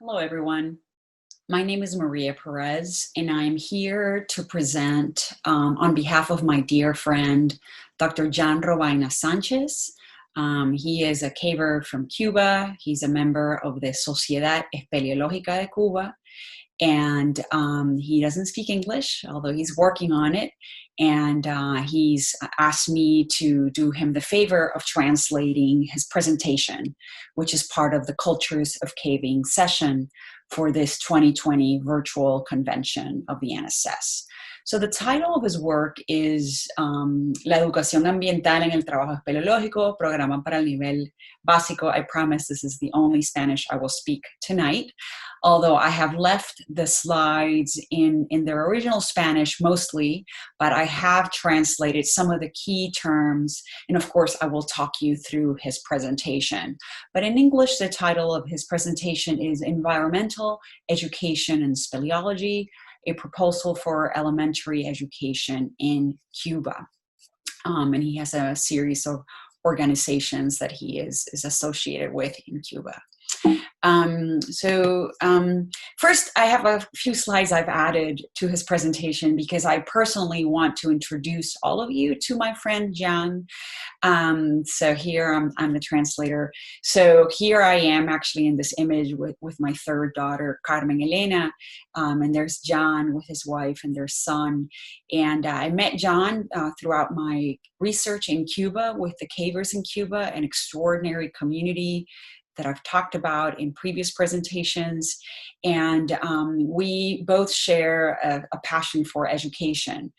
Hello, everyone. My name is Maria Perez, and I'm here to present on behalf of my dear friend, Dr. John Robaina Sanchez. He is a caver from Cuba. He's a member of the Sociedad Espeleológica de Cuba, and he doesn't speak English, although he's working on it. And he's asked me to do him the favor of translating his presentation, which is part of the Cultures of Caving session for this 2020 virtual convention of the NSS. So the title of his work is La educación ambiental en el trabajo espeleológico, programa para el nivel básico. I promise this is the only Spanish I will speak tonight, although I have left the slides in their original Spanish mostly, but I have translated some of the key terms, and of course I will talk you through his presentation. But in English, the title of his presentation is Environmental Education and Speleology, a proposal for elementary education in Cuba. And he has a series of organizations that he is associated with in Cuba. First, I have a few slides I've added to his presentation because I personally want to introduce all of you to my friend John. So here I'm the translator. So here I am actually in this image with my third daughter, Carmen Elena, and there's John with his wife and their son. And I met John throughout my research in Cuba with the cavers in Cuba, an extraordinary community that I've talked about in previous presentations. And we both share a passion for education.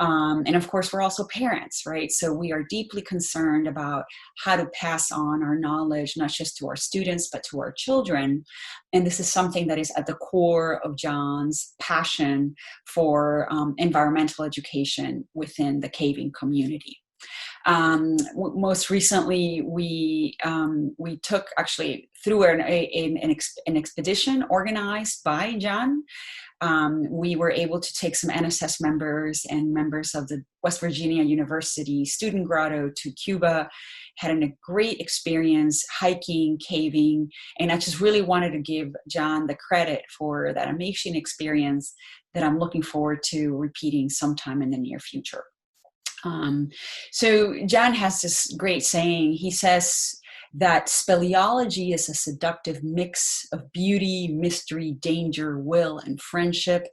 And of course, we're also parents, right? So we are deeply concerned about how to pass on our knowledge, not just to our students, but to our children. And this is something that is at the core of John's passion for environmental education within the caving community. Most recently, we took actually through an expedition organized by John. We were able to take some NSS members and members of the West Virginia University Student Grotto to Cuba, had a great experience hiking, caving, and I just really wanted to give John the credit for that amazing experience that I'm looking forward to repeating sometime in the near future. So John has this great saying. He says that speleology is a seductive mix of beauty, mystery, danger, will, and friendship.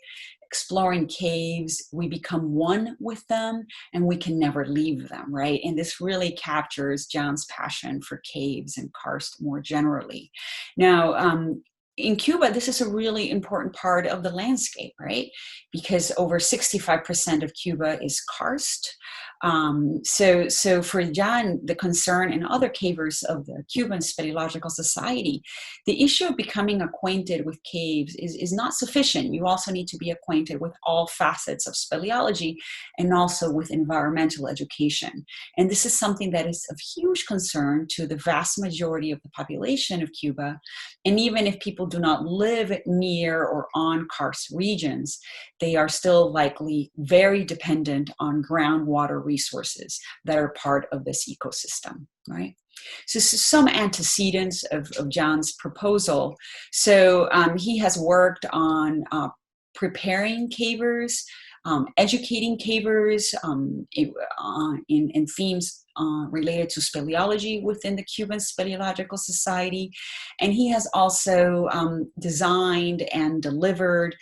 Exploring caves, we become one with them and we can never leave them, right? And this really captures John's passion for caves and karst more generally. Now, in Cuba, this is a really important part of the landscape, right? Because over 65% of Cuba is karst. So for John, the concern and other cavers of the Cuban Speleological Society, the issue of becoming acquainted with caves is not sufficient. You also need to be acquainted with all facets of speleology and also with environmental education. And this is something that is of huge concern to the vast majority of the population of Cuba. And even if people do not live near or on karst regions, they are still likely very dependent on groundwater resources that are part of this ecosystem, right? So some antecedents of John's proposal. So he has worked on preparing cavers, educating cavers in themes related to speleology within the Cuban Speleological Society. And he has also designed and delivered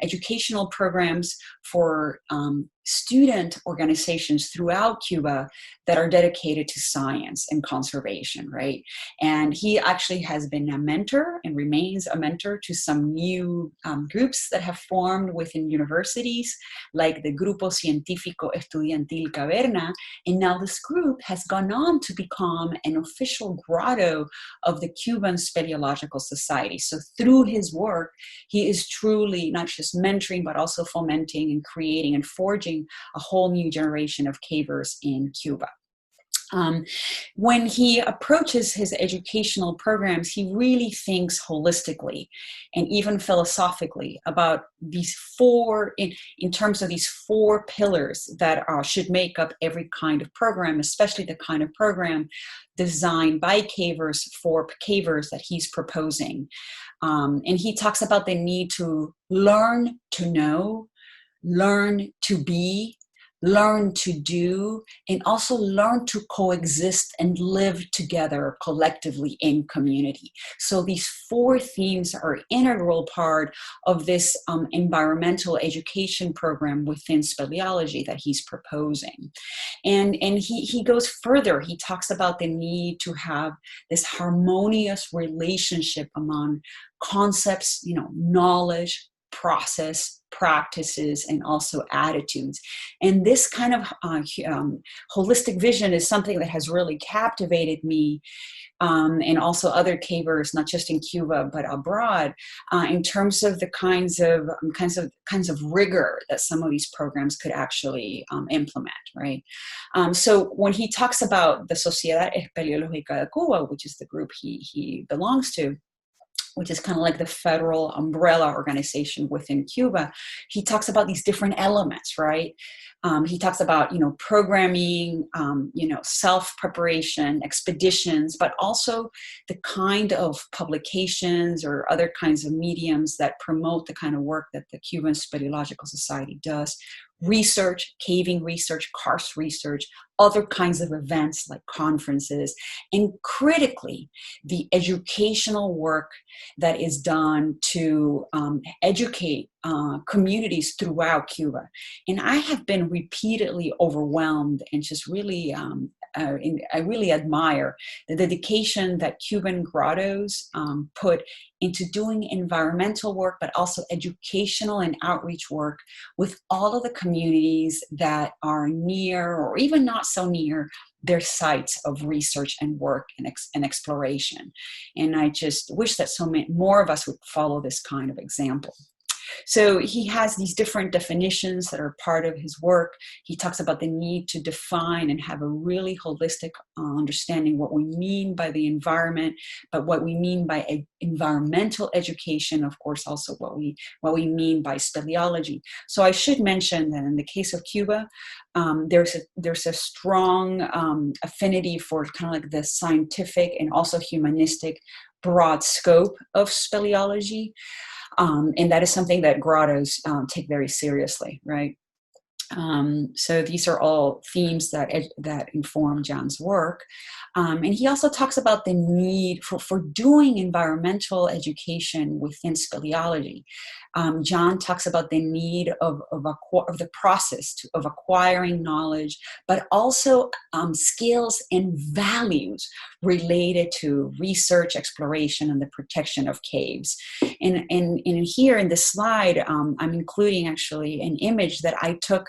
educational programs for student organizations throughout Cuba that are dedicated to science and conservation, right? And he actually has been a mentor and remains a mentor to some new groups that have formed within universities, like the Grupo Científico Estudiantil Caverna. And now this group has gone on to become an official grotto of the Cuban Speleological Society. So through his work, he is truly not just mentoring, but also fomenting and creating and forging a whole new generation of cavers in Cuba. Um, when he approaches his educational programs, he really thinks holistically and even philosophically about these four, in terms of these four pillars that should make up every kind of program, especially the kind of program designed by cavers for cavers that he's proposing. And he talks about the need to learn to know, learn to be, learn to do, and also learn to coexist and live together collectively in community. So these four themes are an integral part of this environmental education program within speleology that he's proposing. And he goes further. He talks about the need to have this harmonious relationship among concepts, knowledge, process, practices, and also attitudes. And this kind of holistic vision is something that has really captivated me, and also other cavers, not just in Cuba but abroad, in terms of the kinds of rigor that some of these programs could actually implement, right? So when he talks about the Sociedad Espeleológica de Cuba, which is the group he belongs to, which is kind of like the federal umbrella organization within Cuba, he talks about these different elements, right? He talks about, programming, self-preparation, expeditions, but also the kind of publications or other kinds of mediums that promote the kind of work that the Cuban Speleological Society does. Research, caving research, karst research, other kinds of events like conferences, and critically, the educational work that is done to educate communities throughout Cuba. And I have been repeatedly overwhelmed and just really, I really admire the dedication that Cuban grottos put into doing environmental work, but also educational and outreach work with all of the communities that are near or even not so near their sites of research and work and exploration. And I just wish that so many more of us would follow this kind of example. So he has these different definitions that are part of his work. He talks about the need to define and have a really holistic understanding what we mean by the environment, but what we mean by environmental education, of course, also what we mean by speleology. So I should mention that in the case of Cuba, there's a strong affinity for kind of like the scientific and also humanistic broad scope of speleology. And that is something that grottos take very seriously, right? So these are all themes that inform John's work. And he also talks about the need for doing environmental education within speleology. John talks about the need of the process of acquiring knowledge, but also skills and values related to research, exploration, and the protection of caves. And here in this slide, I'm including actually an image that I took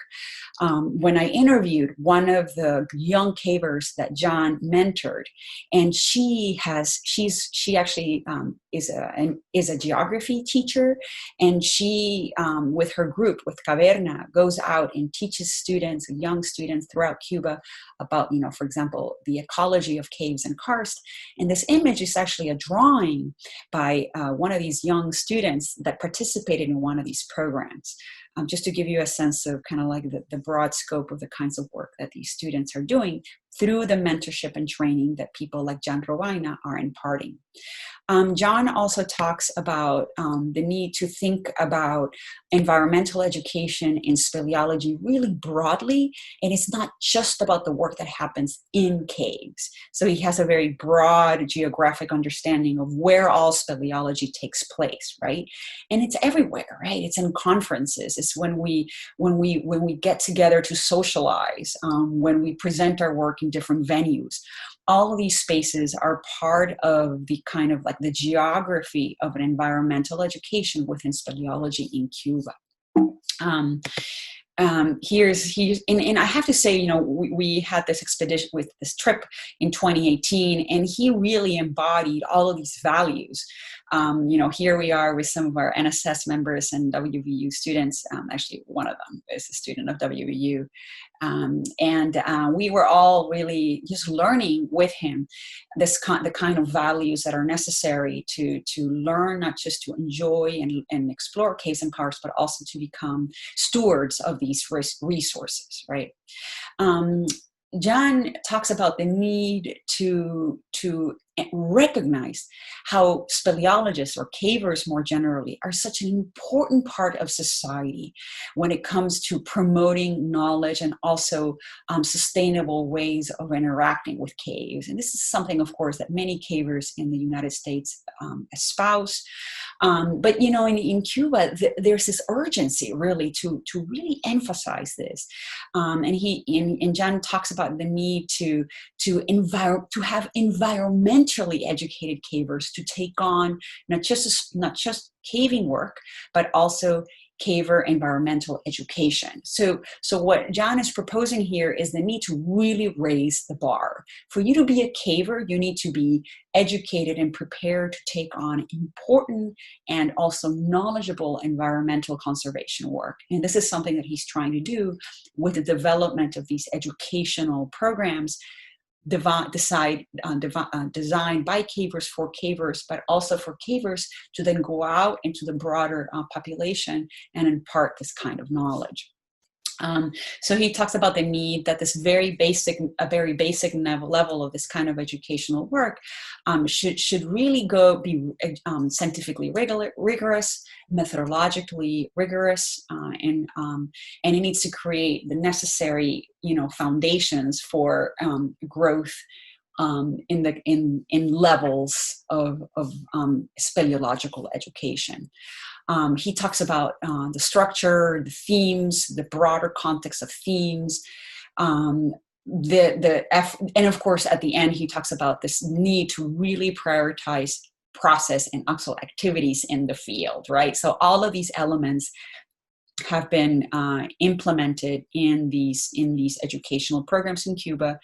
when I interviewed one of the young cavers that John mentored, and she actually is a geography teacher, and she with her group with Caverna goes out and teaches students, young students throughout Cuba about, for example, the ecology of caves and karst. And this image is actually a drawing by one of these young students that participated in one of these programs. Just to give you a sense of kind of like the broad scope of the kinds of work that these students are doing through the mentorship and training that people like John ROBAINA are imparting. John also talks about the need to think about environmental education in speleology really broadly, and it's not just about the work that happens in caves. So he has a very broad geographic understanding of where all speleology takes place, right? And it's everywhere, right? It's in conferences. It's when we get together to socialize, when we present our work in different venues. All of these spaces are part of the kind of like the geography of an environmental education within speleology in Cuba. here's and I have to say, you know, we had this expedition with this trip in 2018, and he really embodied all of these values. You know, here we are with some of our NSS members and WVU students. Actually, one of them is a student of WVU. We were all really just learning with him the kind of values that are necessary to learn, not just to enjoy and explore caves and cars, but also to become stewards of these resources, right? John talks about the need to recognize how speleologists or cavers more generally are such an important part of society when it comes to promoting knowledge and also sustainable ways of interacting with caves. And this is something, of course, that many cavers in the United States espouse. But, you know, in Cuba, there's this urgency really to really emphasize this. And John talks about the need to have environmentally educated cavers to take on not just caving work, but also caver environmental education. So what John is proposing here is the need to really raise the bar. For you to be a caver, you need to be educated and prepared to take on important and also knowledgeable environmental conservation work. And this is something that he's trying to do with the development of these educational programs designed by cavers for cavers, but also for cavers to then go out into the broader population and impart this kind of knowledge. So he talks about the need that this very basic level of this kind of educational work should really be scientifically rigorous, methodologically rigorous, and it needs to create the necessary, you know, foundations for growth in levels of speleological education. He talks about the structure, the themes, the broader context of themes, and of course, at the end, he talks about this need to really prioritize process and actual activities in the field, right? So all of these elements have been implemented in these educational programs in Cuba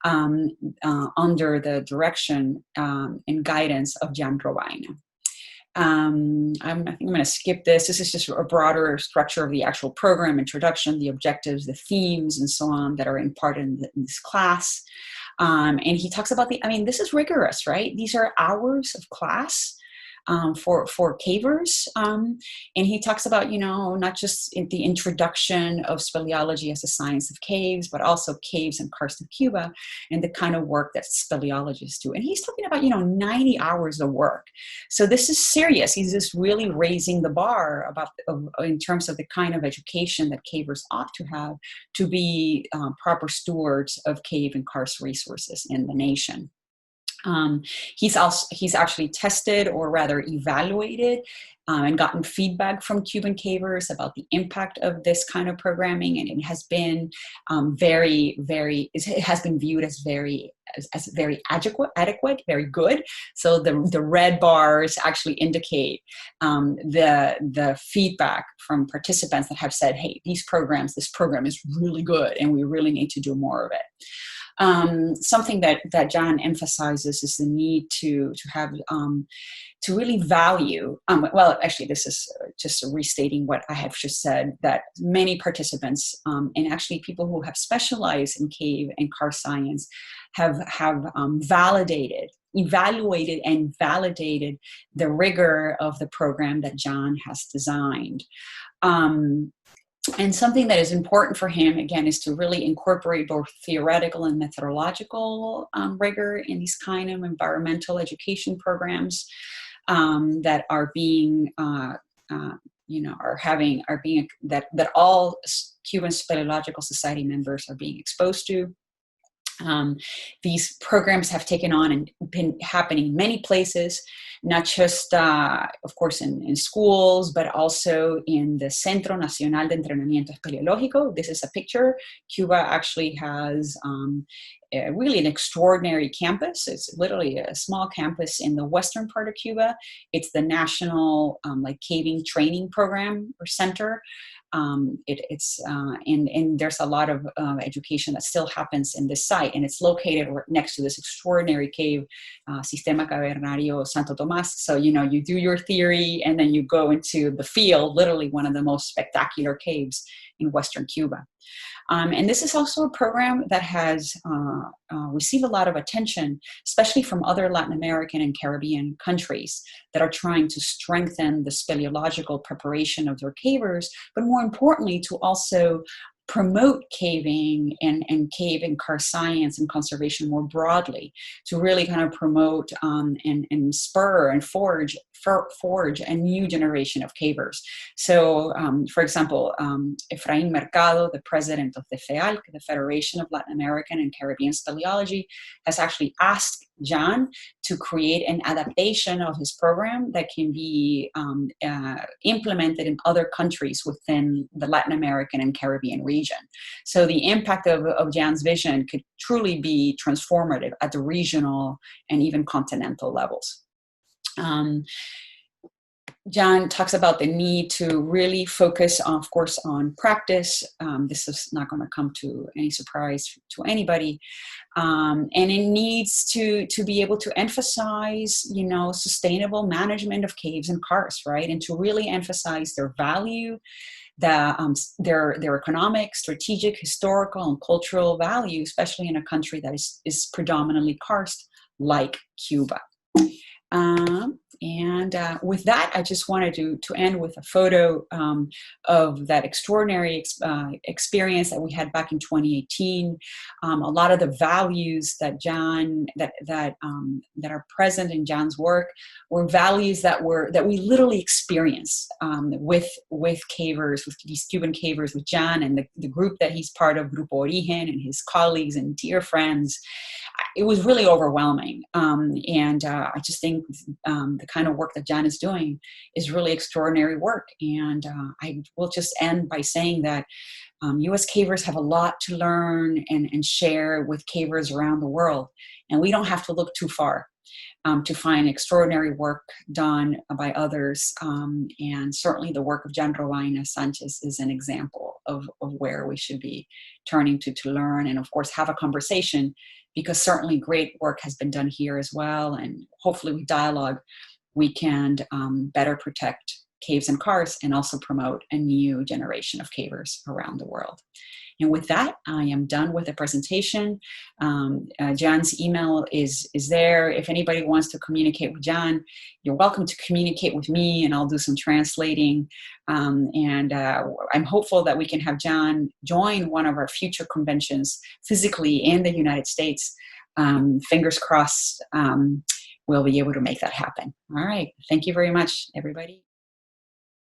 under the direction and guidance of Jan Robaina. I think I'm going to skip this. This is just a broader structure of the actual program, introduction, the objectives, the themes, and so on that are imparted in this class. And he talks about this is rigorous, right? These are hours of class for cavers. And he talks about, you know, not just the introduction of speleology as a science of caves, but also caves and karst of Cuba and the kind of work that speleologists do. And he's talking about, you know, 90 hours of work. So this is serious. He's just really raising the bar in terms of the kind of education that cavers ought to have to be proper stewards of cave and karst resources in the nation. He's actually tested, or rather evaluated, and gotten feedback from Cuban cavers about the impact of this kind of programming, and it has been it has been viewed as very adequate, very good. So the red bars actually indicate the feedback from participants that have said, hey, this program is really good, and we really need to do more of it. Something that John emphasizes is the need to have to really value. Well, actually, this is just restating what I have just said. That many participants and actually people who have specialized in cave and karst science have evaluated and validated the rigor of the program that John has designed. And something that is important for him, again, is to really incorporate both theoretical and methodological rigor in these kind of environmental education programs that are being, that all Cuban Speleological Society members are being exposed to. These programs have taken on and been happening in many places, not just, of course, in schools, but also in the Centro Nacional de Entrenamiento Espeleológico. This is a picture. Cuba actually has really an extraordinary campus. It's literally a small campus in the western part of Cuba. It's the national like caving training program or center. And there's a lot of education that still happens in this site, and it's located next to this extraordinary cave, Sistema Cavernario Santo Tomas. So, you know, you do your theory and then you go into the field, literally one of the most spectacular caves in Western Cuba. And this is also a program that has received a lot of attention, especially from other Latin American and Caribbean countries that are trying to strengthen the speleological preparation of their cavers, but more importantly, to also promote caving and cave and karst science and conservation more broadly, to really kind of promote and spur and forge a new generation of cavers. So, for example, Efraín Mercado, the president of the FEALC, the Federation of Latin American and Caribbean Speleology, has actually asked John to create an adaptation of his program that can be implemented in other countries within the Latin American and Caribbean region. So the impact of John's vision could truly be transformative at the regional and even continental levels. John talks about the need to really focus, of course, on practice. This is not going to come to any surprise to anybody. And it needs to be able to emphasize, you know, sustainable management of caves and karst, right? And to really emphasize their value, their economic, strategic, historical, and cultural value, especially in a country that is predominantly karst, like Cuba. With that, I just wanted to end with a photo of that extraordinary experience that we had back in 2018. A lot of the values that John that are present in John's work were values that we literally experienced with cavers, with these Cuban cavers, with John and the group that he's part of, Grupo Origen, and his colleagues and dear friends. It was really overwhelming, I just think the kind of work that John is doing is really extraordinary work. And I will just end by saying that U.S. cavers have a lot to learn and share with cavers around the world, and we don't have to look too far to find extraordinary work done by others. And certainly the work of John ROBAINA Sanchez is an example of where we should be turning to learn and, of course, have a conversation, because certainly great work has been done here as well. And hopefully with dialogue, we can better protect caves and karst and also promote a new generation of cavers around the world. And with that, I am done with the presentation. John's email is there. If anybody wants to communicate with John, you're welcome to communicate with me, and I'll do some translating. I'm hopeful that we can have John join one of our future conventions physically in the United States. Fingers crossed, we'll be able to make that happen. All right. Thank you very much, everybody.